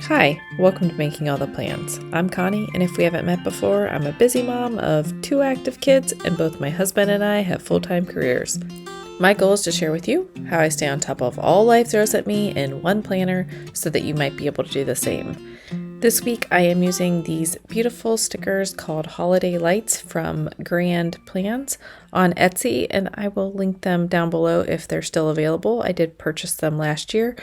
Hi, welcome to Making All the Plans. I'm Connie, and if we haven't met before, I'm a busy mom of 2 active kids, and both my husband and I have full-time careers. My goal is to share with you how I stay on top of all life throws at me in one planner so that you might be able to do the same. This week I am using these beautiful stickers called Holiday Lights from Grand Plans on Etsy, and I will link them down below if they're still available. I did purchase them last year.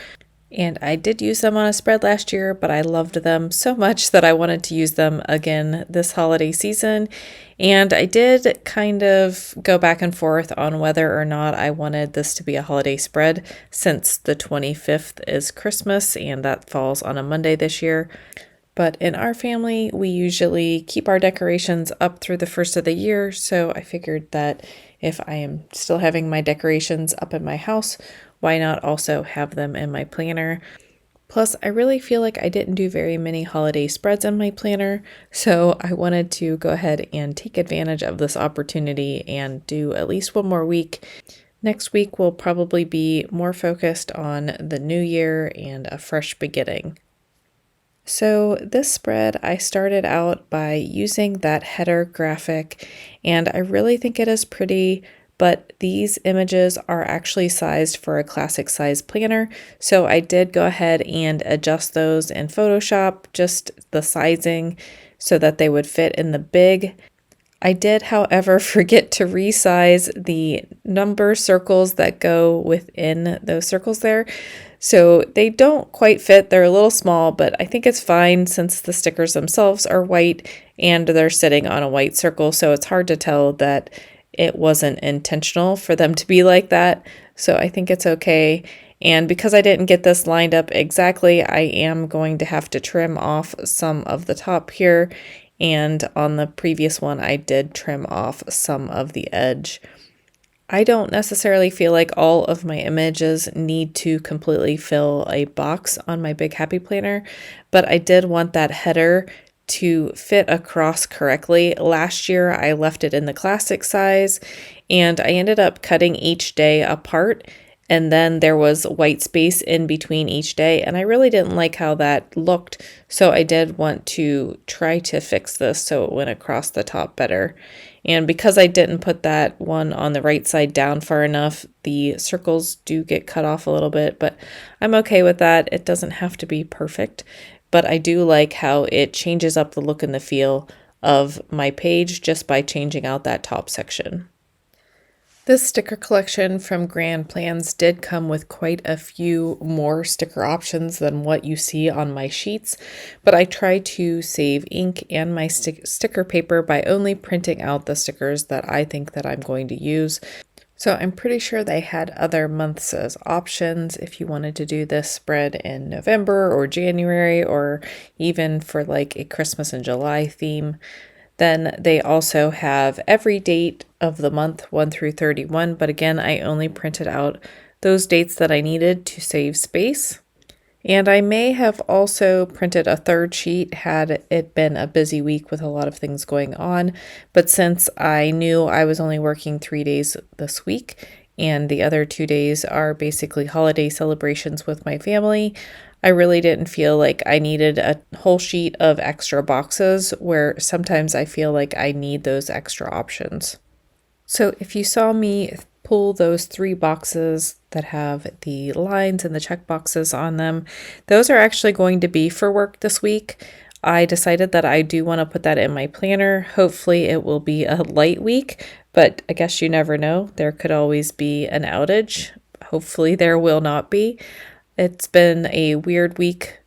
And I did use them on a spread last year, but I loved them so much that I wanted to use them again this holiday season. And I did kind of go back and forth on whether or not I wanted this to be a holiday spread, since the 25th is Christmas and that falls on a Monday this year. But in our family, we usually keep our decorations up through the first of the year, so I figured that if I am still having my decorations up in my house, why not also have them in my planner? Plus, I really feel like I didn't do very many holiday spreads in my planner, so I wanted to go ahead and take advantage of this opportunity and do at least one more week. Next week will probably be more focused on the new year and a fresh beginning. So this spread, I started out by using that header graphic, and I really think it is pretty, but these images are actually sized for a classic size planner. So I did go ahead and adjust those in Photoshop, just the sizing so that they would fit in the big. I did, however, forget to resize the number circles that go within those circles there. So they don't quite fit. They're a little small, but I think it's fine since the stickers themselves are white and they're sitting on a white circle. So it's hard to tell that it wasn't intentional for them to be like that. So I think it's okay. And because I didn't get this lined up exactly, I am going to have to trim off some of the top here. And on the previous one, I did trim off some of the edge. I don't necessarily feel like all of my images need to completely fill a box on my Big Happy Planner, but I did want that header to fit across correctly. Last year, I left it in the classic size, and I ended up cutting each day apart, and then there was white space in between each day, and I really didn't like how that looked, so I did want to try to fix this so it went across the top better. And because I didn't put that one on the right side down far enough, the circles do get cut off a little bit, but I'm okay with that. It doesn't have to be perfect, but I do like how it changes up the look and the feel of my page just by changing out that top section. This sticker collection from Grand Plans did come with quite a few more sticker options than what you see on my sheets, but I try to save ink and my sticker paper by only printing out the stickers that I think that I'm going to use. So I'm pretty sure they had other months as options if you wanted to do this spread in November or January, or even for like a Christmas and July theme. Then they also have every date of the month 1 through 31, but again, I only printed out those dates that I needed to save space. And I may have also printed a third sheet had it been a busy week with a lot of things going on, but since I knew I was only working 3 days this week, and the other 2 days are basically holiday celebrations with my family, I really didn't feel like I needed a whole sheet of extra boxes, where sometimes I feel like I need those extra options. So if you saw me pull those 3 boxes that have the lines and the check boxes on them, those are actually going to be for work this week. I decided that I do want to put that in my planner. Hopefully it will be a light week, but I guess you never know. There could always be an outage. Hopefully there will not be. It's been a weird week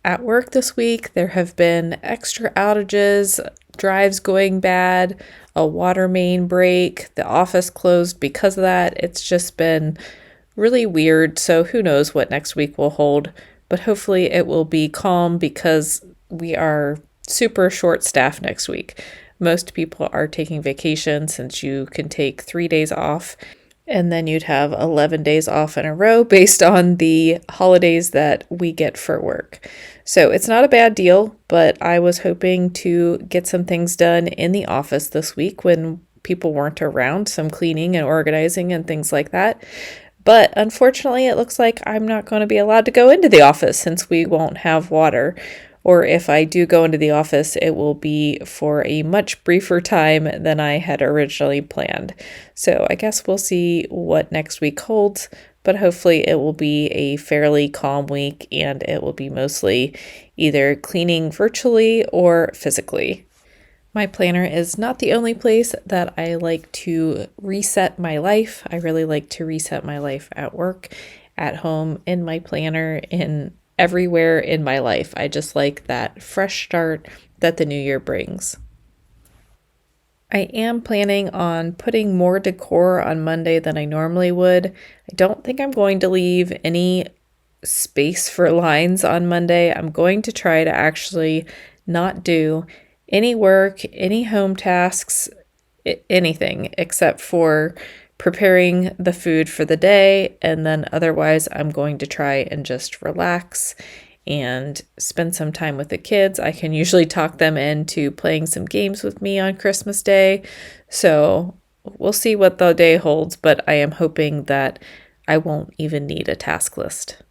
at work this week. There have been extra outages, drives going bad, a water main break, the office closed because of that. It's just been really weird. So who knows what next week will hold, but hopefully it will be calm because we are super short staffed next week. Most people are taking vacation since you can take 3 days off, and then you'd have 11 days off in a row based on the holidays that we get for work. So it's not a bad deal, but I was hoping to get some things done in the office this week when people weren't around, some cleaning and organizing and things like that. But unfortunately, it looks like I'm not going to be allowed to go into the office since we won't have water. Or if I do go into the office, it will be for a much briefer time than I had originally planned. So I guess we'll see what next week holds, but hopefully it will be a fairly calm week and it will be mostly either cleaning virtually or physically. My planner is not the only place that I like to reset my life. I really like to reset my life at work, at home, in my planner, in everywhere in my life. I just like that fresh start that the new year brings. I am planning on putting more decor on Monday than I normally would. I don't think I'm going to leave any space for lines on Monday. I'm going to try to actually not do any work, any home tasks, anything except for preparing the food for the day. And then otherwise, I'm going to try and just relax and spend some time with the kids. I can usually talk them into playing some games with me on Christmas Day. So we'll see what the day holds, but I am hoping that I won't even need a task list.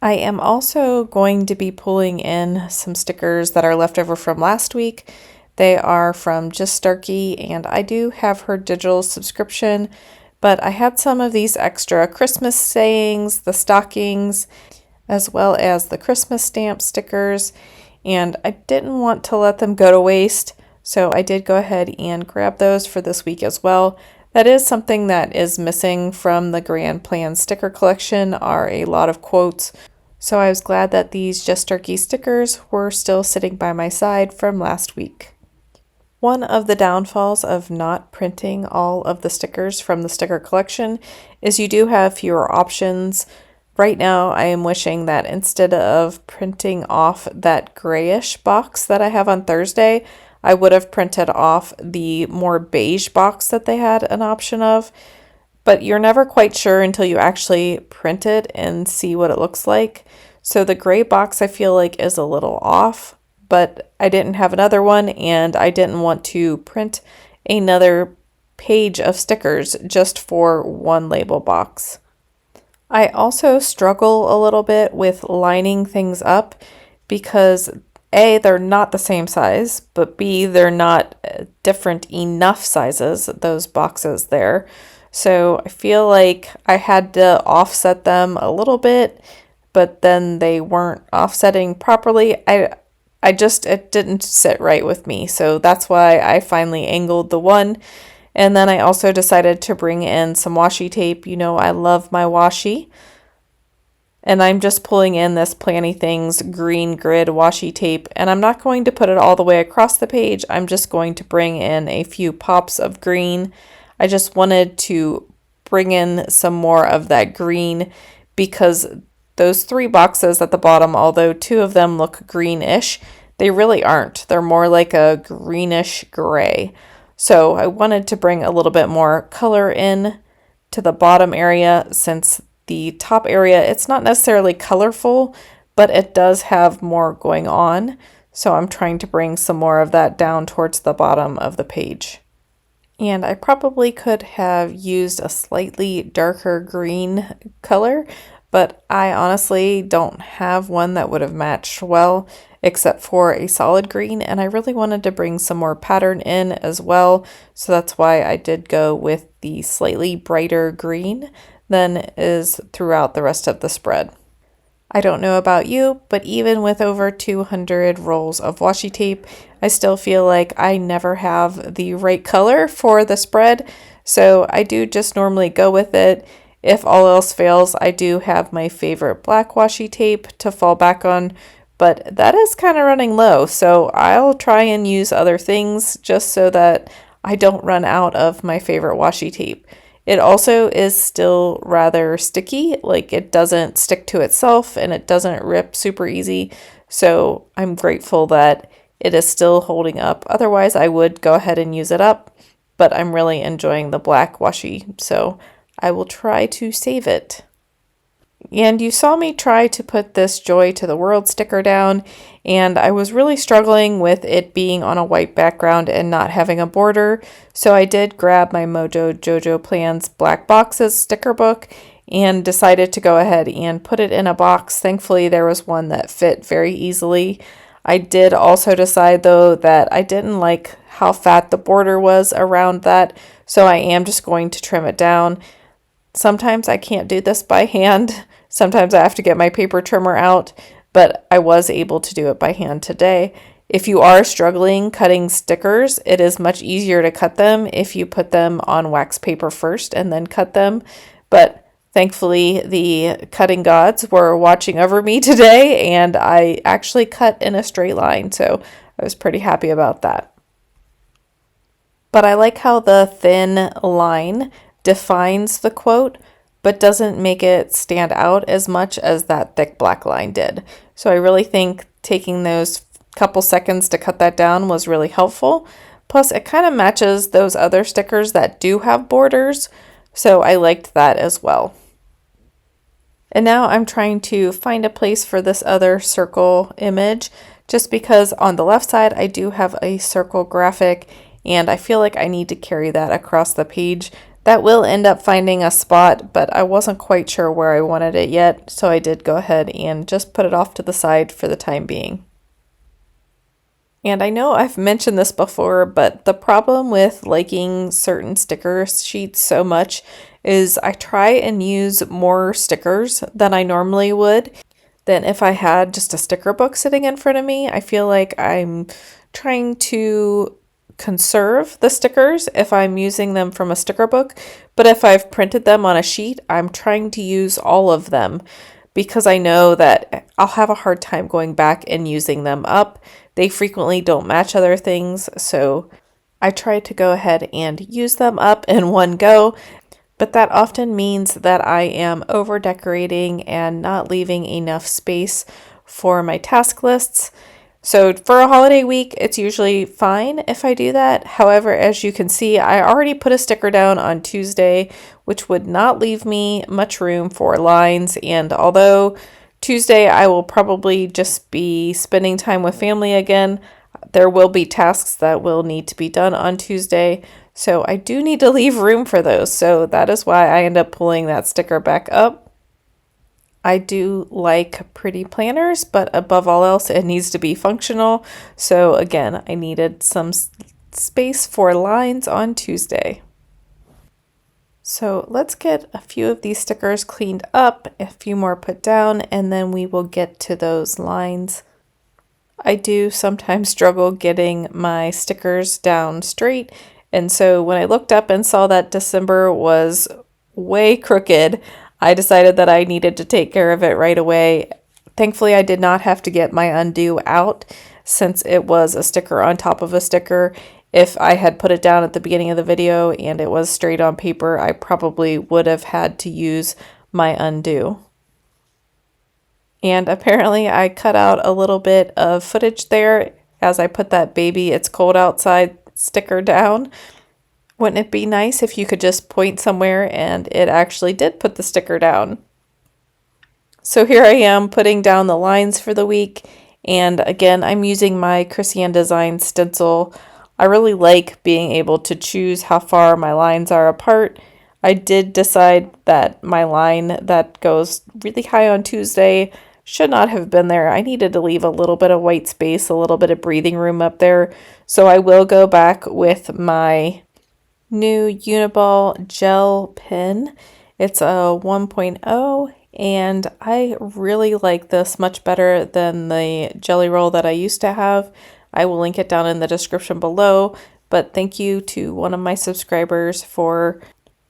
I am also going to be pulling in some stickers that are left over from last week. They are from Just Starkey, and I do have her digital subscription, but I had some of these extra Christmas sayings, the stockings, as well as the Christmas stamp stickers, and I didn't want to let them go to waste, so I did go ahead and grab those for this week as well. That is something that is missing from the Grand Plan sticker collection are a lot of quotes, so I was glad that these Just Starkey stickers were still sitting by my side from last week. One of the downfalls of not printing all of the stickers from the sticker collection is you do have fewer options. Right now, I am wishing that instead of printing off that grayish box that I have on Thursday, I would have printed off the more beige box that they had an option of. But you're never quite sure until you actually print it and see what it looks like. So the gray box I feel like is a little off, but I didn't have another one and I didn't want to print another page of stickers just for one label box. I also struggle a little bit with lining things up because A, they're not the same size, but B, they're not different enough sizes, those boxes there. So I feel like I had to offset them a little bit, but then they weren't offsetting properly. It didn't sit right with me. So that's why I finally angled the one. And then I also decided to bring in some washi tape. You know, I love my washi. And I'm just pulling in this Planny Things green grid washi tape. And I'm not going to put it all the way across the page. I'm just going to bring in a few pops of green. I just wanted to bring in some more of that green because those 3 boxes at the bottom, although 2 of them look greenish, they really aren't. They're more like a greenish gray. So I wanted to bring a little bit more color in to the bottom area since the top area, it's not necessarily colorful, but it does have more going on. So I'm trying to bring some more of that down towards the bottom of the page. And I probably could have used a slightly darker green color, but I honestly don't have one that would have matched well except for a solid green, and I really wanted to bring some more pattern in as well, so that's why I did go with the slightly brighter green than is throughout the rest of the spread. I don't know about you, but even with over 200 rolls of washi tape, I still feel like I never have the right color for the spread, so I do just normally go with it. If all else fails, I do have my favorite black washi tape to fall back on, but that is kind of running low, so I'll try and use other things just so that I don't run out of my favorite washi tape. It also is still rather sticky, like it doesn't stick to itself and it doesn't rip super easy, so I'm grateful that it is still holding up. Otherwise, I would go ahead and use it up, but I'm really enjoying the black washi, so I will try to save it. And you saw me try to put this Joy to the World sticker down, and I was really struggling with it being on a white background and not having a border. So I did grab my Mojo Jojo Plans Black Boxes sticker book and decided to go ahead and put it in a box. Thankfully, there was one that fit very easily. I did also decide though that I didn't like how fat the border was around that, so I am just going to trim it down. Sometimes I can't do this by hand. Sometimes I have to get my paper trimmer out, but I was able to do it by hand today. If you are struggling cutting stickers, it is much easier to cut them if you put them on wax paper first and then cut them. But thankfully, the cutting gods were watching over me today, and I actually cut in a straight line, so I was pretty happy about that. But I like how the thin line defines the quote, but doesn't make it stand out as much as that thick black line did. So I really think taking those couple seconds to cut that down was really helpful. Plus, it kind of matches those other stickers that do have borders, so I liked that as well. And now I'm trying to find a place for this other circle image, just because on the left side I do have a circle graphic, and I feel like I need to carry that across the page. That will end up finding a spot, but I wasn't quite sure where I wanted it yet, so I did go ahead and just put it off to the side for the time being. And I know I've mentioned this before, but the problem with liking certain sticker sheets so much is I try and use more stickers than I normally would than if I had just a sticker book sitting in front of me. I feel like I'm trying to conserve the stickers if I'm using them from a sticker book, but if I've printed them on a sheet, I'm trying to use all of them because I know that I'll have a hard time going back and using them up. They frequently don't match other things, so I try to go ahead and use them up in one go, but that often means that I am over decorating and not leaving enough space for my task lists. So for a holiday week, it's usually fine if I do that. However, as you can see, I already put a sticker down on Tuesday, which would not leave me much room for lines. And although Tuesday I will probably just be spending time with family again, there will be tasks that will need to be done on Tuesday. So I do need to leave room for those. So that is why I end up pulling that sticker back up. I do like pretty planners, but above all else, it needs to be functional. So again, I needed some space for lines on Tuesday. So let's get a few of these stickers cleaned up, a few more put down, and then we will get to those lines. I do sometimes struggle getting my stickers down straight, and so when I looked up and saw that December was way crooked, I decided that I needed to take care of it right away. Thankfully, I did not have to get my undo out since it was a sticker on top of a sticker. If I had put it down at the beginning of the video and it was straight on paper, I probably would have had to use my undo. And apparently I cut out a little bit of footage there as I put that baby "It's Cold Outside" sticker down. Wouldn't it be nice if you could just point somewhere and it actually did put the sticker down? So here I am putting down the lines for the week, and again I'm using my Chrissy Design stencil. I really like being able to choose how far my lines are apart. I did decide that my line that goes really high on Tuesday should not have been there. I needed to leave a little bit of white space, a little bit of breathing room up there. So I will go back with my new Uniball gel pen. It's a 1.0, and I really like this much better than the jelly roll that I used to have. I will link it down in the description below, but thank you to one of my subscribers for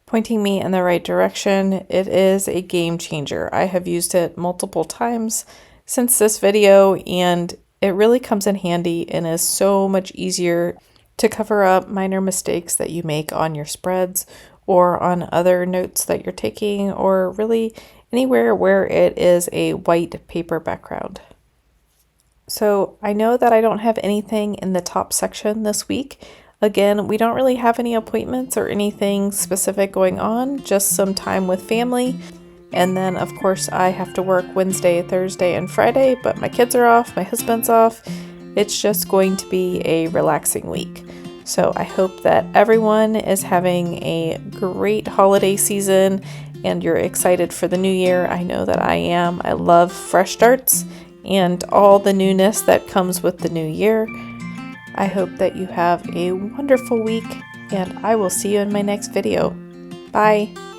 pointing me in the right direction. It is a game changer. I have used it multiple times since this video, and it really comes in handy and is so much easier to cover up minor mistakes that you make on your spreads or on other notes that you're taking, or really anywhere where it is a white paper background. So I know that I don't have anything in the top section this week. Again, we don't really have any appointments or anything specific going on, just some time with family. And then, of course, I have to work Wednesday, Thursday, and Friday, but my kids are off, my husband's off. It's just going to be a relaxing week. So I hope that everyone is having a great holiday season and you're excited for the new year. I know that I am. I love fresh starts and all the newness that comes with the new year. I hope that you have a wonderful week, and I will see you in my next video. Bye!